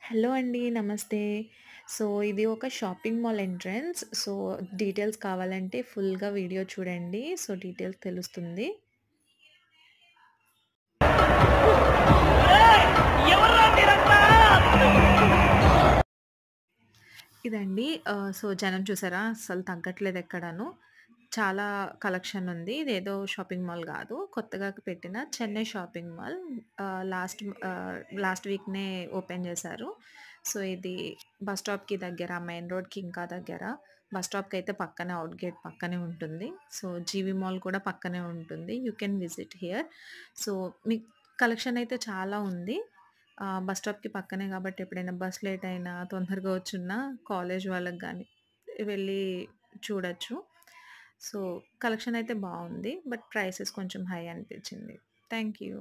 Hello అండి. నమస్తే. So, ఇది ఒక shopping mall entrance. So, details కావాలంటే ఫుల్‌గా వీడియో చూడండి. సో, డీటెయిల్స్ తెలుస్తుంది. ఎవర్రా మీరంతా? ఇదండి. సో, జనం చూసారా? అస్సలు తగ్గట్లేదు ఎక్కడాను. చాలా కలెక్షన్ ఉంది. ఇదేదో షాపింగ్ మాల్ గాదు. కొత్తగా పెట్టిన చెన్నై షాపింగ్ మాల్. లాస్ట్ వీక్‌నే ఓపెన్ చేశారు. సో, ఇది బస్ స్టాప్‌కి దగ్గర, మెయిన్ రోడ్‌కి ఇంకా దగ్గర. బస్ స్టాప్‌కయితే పక్కనే ఔట్ గేట్ పక్కనే ఉంటుంది. సో, జీవీ మాల్ కూడా పక్కనే ఉంటుంది. You can visit here. So, మీకు కలెక్షన్ అయితే చాలా ఉంది. బస్ స్టాప్‌కి పక్కనే గాబట్టి ఎప్పుడైనా బస్ లేట్ అయినా, తొందరగా వచ్చున్నా కాలేజ్ వాళ్ళకి గానీ వెళ్ళి చూడొచ్చు. సో, కలెక్షన్ అయితే బావుంది. బట్ ప్రైసెస్ కొంచెం హై అనిపించింది. Thank you.